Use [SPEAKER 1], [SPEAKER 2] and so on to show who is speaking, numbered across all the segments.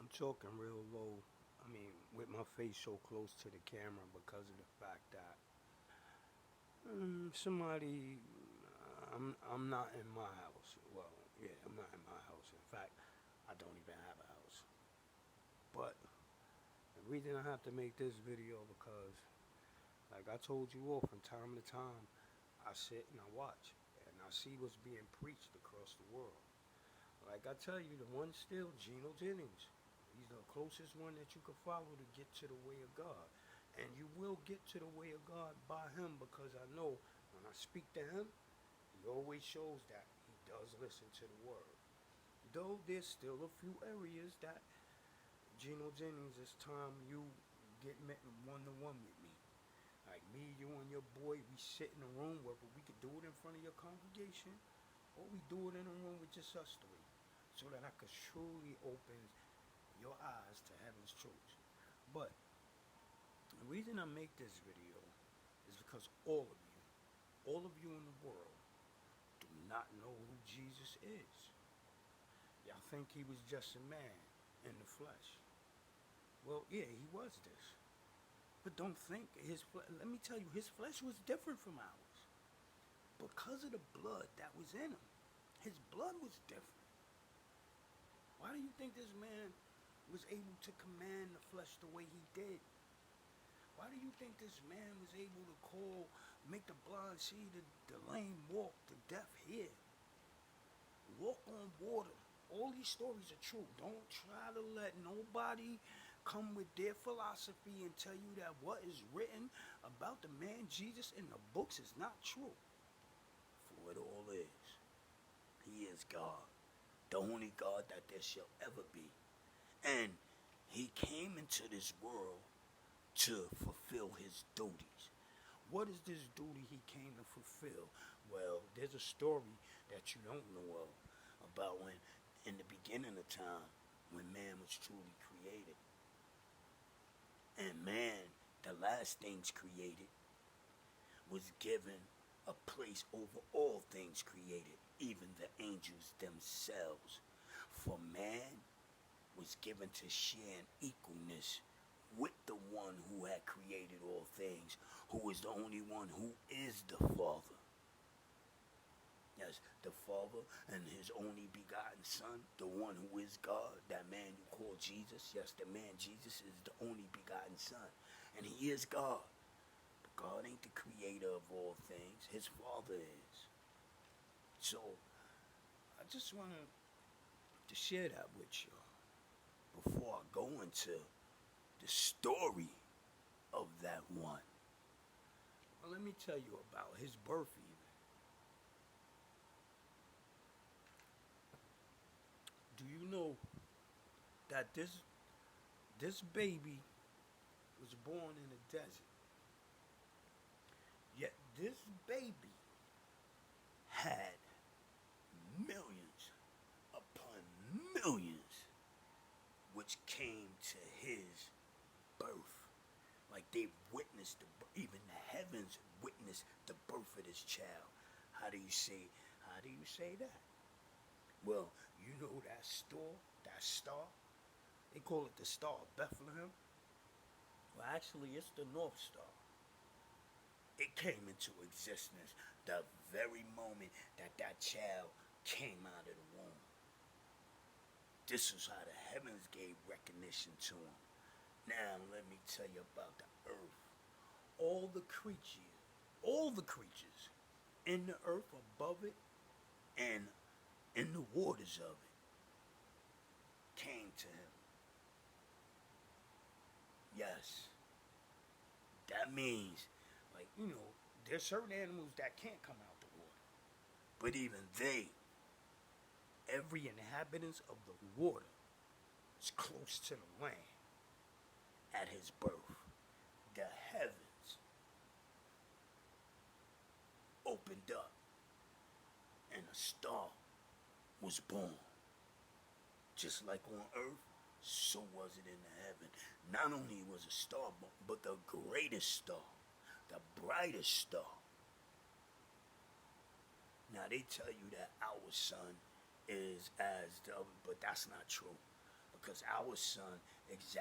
[SPEAKER 1] I'm talking real low. I mean, with my face so close to the camera because of the fact that somebody, I'm not in my house. Well, yeah, I'm not in my house. In fact, I don't even have a house. But the reason I have to make this video because, like I told you all, from time to time, I sit and I watch and I see what's being preached across the world. Like I tell you, the one still, Geno Jennings. He's the closest one that you can follow to get to the way of God. And you will get to the way of God by him because I know when I speak to him, he always shows that he does listen to the word. Though there's still a few areas that Geno Jennings, it's time you get met one to one with me. Like me, you, and your boy, we sit in a room where we could do it in front of your congregation, or we do it in a room with just us three, so that I could truly open your eyes to heaven's truths. But the reason I make this video is because all of you in the world, do not know who Jesus is. Y'all think he was just a man in the flesh. Well, yeah, he was this. But don't think let me tell you, his flesh was different from ours. Because of the blood that was in him. His blood was different. Why do you think this man was able to command the flesh the way he did? Why do you think this man was able to make the blind see, the lame walk, the deaf hear, walk on water? All these stories are true. Don't try to let nobody come with their philosophy and tell you that what is written about the man Jesus in the books is not true. For it all is. He is God, the only God that there shall ever be. And he came into this world to fulfill his duties. What is this duty he came to fulfill? Well, there's a story that you don't know of about when, in the beginning of time, when man was truly created. And man, the last things created, was given a place over all things created, even the angels themselves. For man was given to share in equalness with the one who had created all things, who is the only one who is the Father. Yes, the Father and his only begotten Son, the one who is God, that man you call Jesus. Yes, the man Jesus is the only begotten Son, and he is God. But God ain't the creator of all things. His Father is. So, I just wanted to share that with you before I go into the story of that one. Well, let me tell you about his birth even. Do you know that this baby was born in a desert? Yet this baby had millions upon millions which came to his birth. Like they witnessed, even the heavens witnessed the birth of this child. How do you say that? Well, you know that star, they call it the Star of Bethlehem. Well, actually, it's the North Star. It came into existence the very moment that child came out of the womb. This is how the heavens gave recognition to him. Now, let me tell you about the earth. All the creatures in the earth, above it, and in the waters of it, came to him. Yes, that means, like, there's certain animals that can't come out the water. But even they, every inhabitant of the water, is close to the land at his birth. The heavens opened up and a star was born. Just like on earth, so was it in the heaven. Not only was a star born, but the greatest star, the brightest star. Now they tell you that our sun is as the, but that's not true.
[SPEAKER 2] because our sun is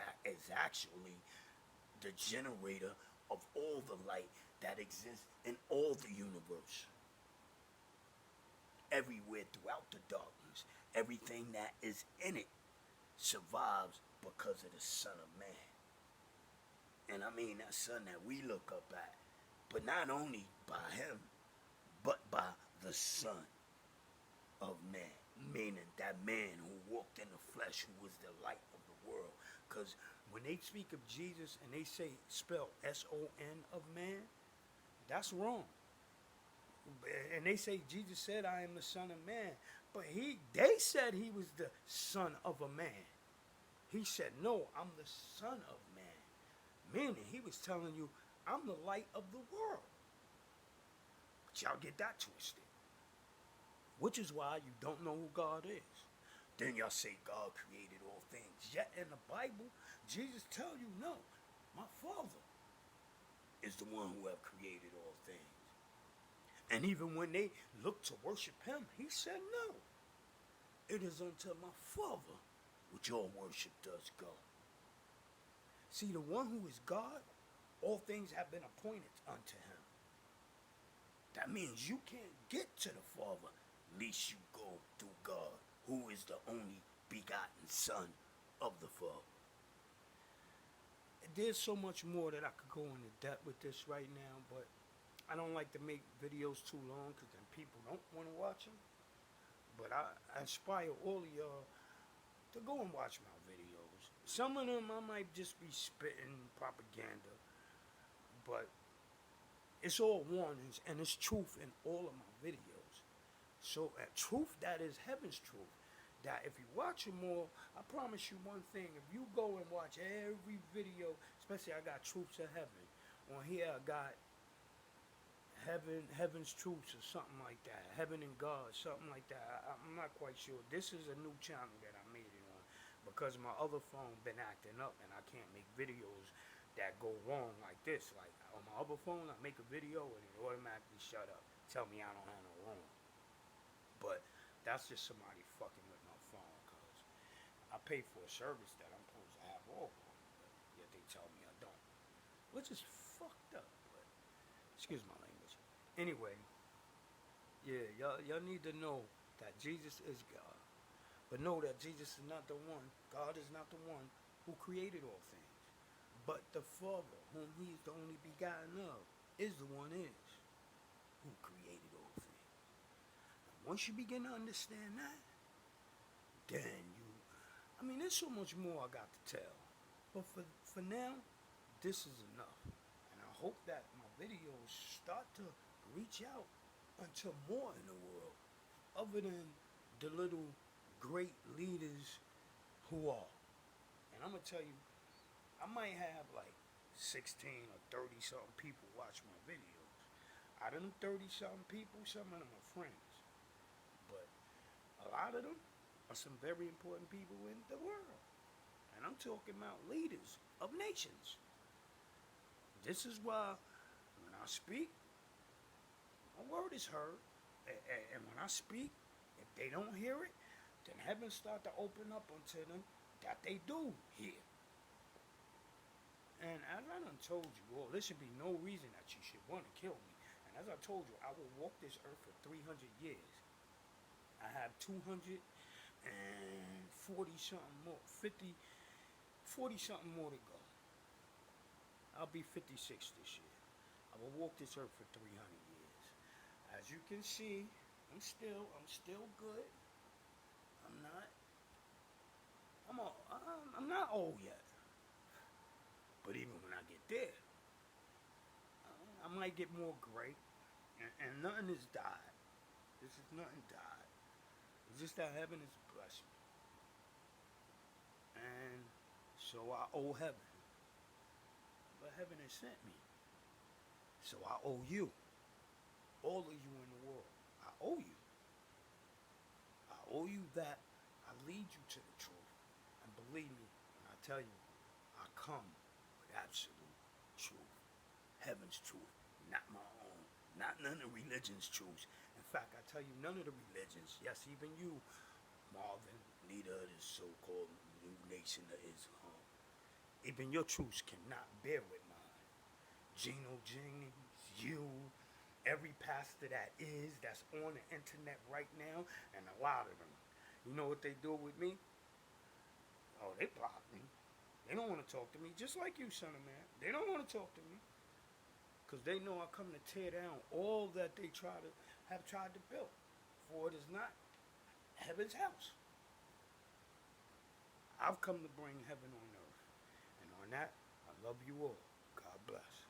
[SPEAKER 2] actually the generator of all the light that exists in all the universe. Everywhere throughout the darkness, everything that is in it survives because of the Son of Man. And I mean that Son that we look up at, but not only by him, but by the Son of Man, meaning that man who walked in the flesh, who was the light of the world. Because when they speak of Jesus and they say spell S-O-N of man, that's wrong. And they say Jesus said, I am the Son of Man. But they said he was the Son of a man. He said, no, I'm the Son of Man. Meaning he was telling you, I'm the light of the world. But y'all get that twisted. Which is why you don't know who God is. Then y'all say God created all things. Yet in the Bible, Jesus tells you, no, my Father is the one who have created all things. And even when they looked to worship him, he said, no, it is unto my Father which all worship does go. See, the one who is God, all things have been appointed unto him. That means you can't get to the Father least you go through God, who is the only begotten Son of the Father. There's so much more that I could go into depth with this right now, but I don't like to make videos too long because then people don't want to watch them. But I inspire all of y'all to go and watch my videos. Some of them I might just be spitting propaganda, but it's all warnings and it's truth in all of my videos. So truth, that is heaven's truth. That if you watch them all, I promise you one thing. If you go and watch every video, especially I got Truths of Heaven. On here I got Heaven's Truths or something like that. Heaven and God, something like that. I'm not quite sure. This is a new channel that I made it on because my other phone been acting up and I can't make videos that go wrong like this. Like on my other phone, I make a video and it automatically shut up. Tell me I don't have no wrong. But that's just somebody fucking with my phone because I pay for a service that I'm supposed to have all on, but yet they tell me I don't. Which is fucked up, but excuse my language. Anyway, yeah, y'all need to know that Jesus is God. But know that Jesus is not the one, God is not the one who created all things. But the Father, whom he is the only begotten of, is the one who created all things. And once you begin to understand that, then there's so much more I got to tell. But for now, this is enough. And I hope that my videos start to reach out unto more in the world, other than the little great leaders who are. And I'm going to tell you, I might have like 16 or 30 something people watch my videos. Out of them 30 something people, some of them are friends. But a lot of them are some very important people in the world. And I'm talking about leaders of nations. This is why when I speak, my word is heard. And when I speak, if they don't hear it, then heaven start to open up unto them that they do hear. And as I done told you all, there should be no reason that you should want to kill me. And as I told you, I will walk this earth for 300 years. I have 240 something more, 40 something more to go. I'll be 56 this year. I will walk this earth for 300 years. As you can see, I'm still good. I'm not old yet. But even when I get there, I might get more gray. And nothing has died. This is nothing died. It's just that heaven has blessed me. And so I owe heaven. But heaven has sent me. So I owe you. All of you in the world. I owe you. I owe you that I lead you to the truth. And believe me when I tell you, I come with absolute truth. Heaven's truth, not my own. Not none of religion's truths. In fact, I tell you, none of the religions, yes, even you, Marvin, leader of this so-called new nation of Islam. Even your troops cannot bear with mine. Geno Jennings, you, every pastor that's on the internet right now, and a lot of them. You know what they do with me? Oh, they block me. They don't want to talk to me, just like you, son of man. They don't want to talk to me. Because they know I come to tear down all that they have tried to build. For it is not heaven's house. I've come to bring heaven on earth. And on that, I love you all. God bless.